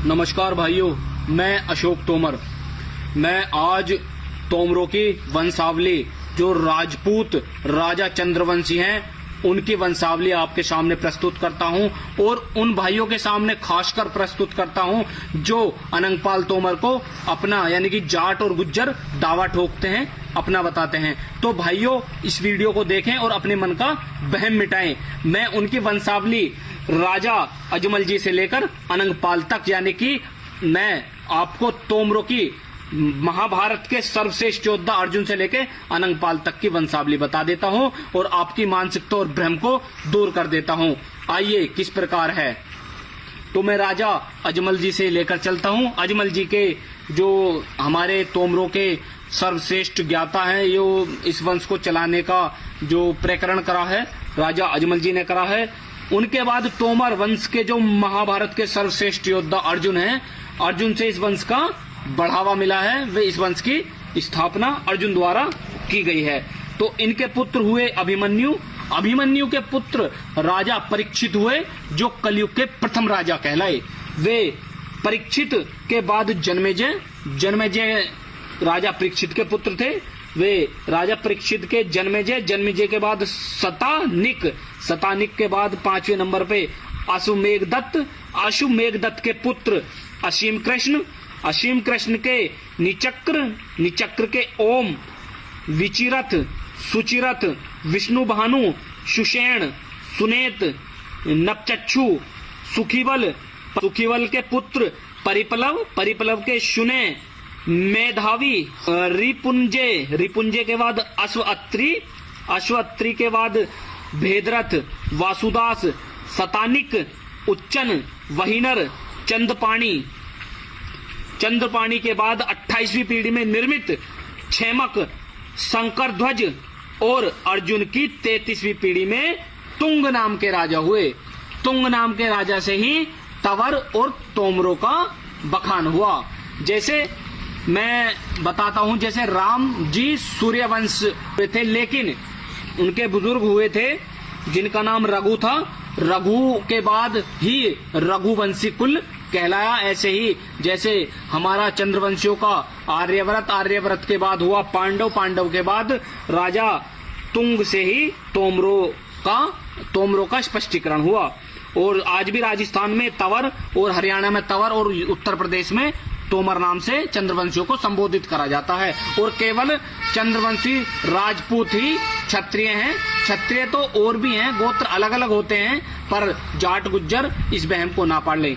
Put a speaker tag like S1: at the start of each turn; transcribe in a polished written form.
S1: नमस्कार भाइयों, मैं अशोक तोमर। मैं आज तोमरों की वंशावली, जो राजपूत राजा चंद्रवंशी हैं, उनकी वंशावली आपके सामने प्रस्तुत करता हूं और उन भाइयों के सामने खासकर प्रस्तुत करता हूं जो अनंगपाल तोमर को अपना यानी कि जाट और गुज्जर दावा ठोकते हैं, अपना बताते हैं। तो भाइयों, इस वीडियो को देखें और अपने मन का वहम मिटाएं। मैं उनकी वंशावली राजा अजमल जी से लेकर अनंगपाल तक, यानी कि मैं आपको तोमरों की महाभारत के सर्वश्रेष्ठ योद्धा अर्जुन से लेकर अनंगपाल तक की वंशावली बता देता हूं और आपकी मानसिकता और भ्रम को दूर कर देता हूं। आइए, किस प्रकार है। तो मैं राजा अजमल जी से लेकर चलता हूं। अजमल जी के जो हमारे तोमरों के सर्वश्रेष्ठ ज्ञाता हैं, यो इस वंश को चलाने का जो प्रकरण करा है राजा अजमल जी ने करा है। उनके बाद तोमर वंश के जो महाभारत के सर्वश्रेष्ठ योद्धा अर्जुन हैं, अर्जुन से इस वंश का बढ़ावा मिला है। वे इस वंश की स्थापना अर्जुन द्वारा की गई है। तो इनके पुत्र हुए अभिमन्यु। अभिमन्यु के पुत्र राजा परीक्षित हुए, जो कलयुग के प्रथम राजा कहलाए। वे परीक्षित के बाद जन्मेजय। जन्मेजय राजा परीक्षित के पुत्र थे। वे राजा परीक्षित के जन्मेजय। जन्मेजय के बाद शतानिक। शतानिक के बाद 5वें नंबर पे अश्वमेधदत्त। अश्वमेधदत्त के पुत्र असीम कृष्ण। असीम कृष्ण के निचक्र। निचक्र के ओम, विचिरथ, सुचिरथ, विष्णु भानु, सुषेण, सुनेत, नपचक्षु, सुखीबल। सुखीबल के पुत्र परिपलव। परिपलव के शुने, मेधावी, रिपुंजय। रिपुंजय के बाद अश्वअत्रि। अश्वअत्रि के बाद भेदरथ, वासुदास, शतानिक, उच्चन, वहीनर, चंद्रपाणी। चंद्रपाणी के बाद 28वीं पीढ़ी में निर्मित क्षेमक, शंकरध्वज और अर्जुन की 33वीं पीढ़ी में तुंग नाम के राजा हुए। तुंग नाम के राजा से ही तवर और तोमरों का बखान हुआ। जैसे मैं बताता हूं, जैसे राम जी सूर्यवंश थे, लेकिन उनके बुजुर्ग हुए थे जिनका नाम रघु था। रघु के बाद ही रघुवंशी कुल कहलाया। ऐसे ही जैसे हमारा चंद्रवंशियों का आर्यव्रत, आर्यव्रत के बाद हुआ पांडव, पांडव के बाद राजा तुंग से ही तोमरों का स्पष्टीकरण हुआ। और आज भी राजस्थान में तवर और हरियाणा में तवर और उत्तर प्रदेश में तोमर नाम से चंद्रवंशियों को संबोधित करा जाता है। और केवल चंद्रवंशी राजपूत ही क्षत्रिय हैं। क्षत्रिय तो और भी हैं, गोत्र अलग अलग होते हैं, पर जाट गुज्जर इस वहम को ना पाड़ लें।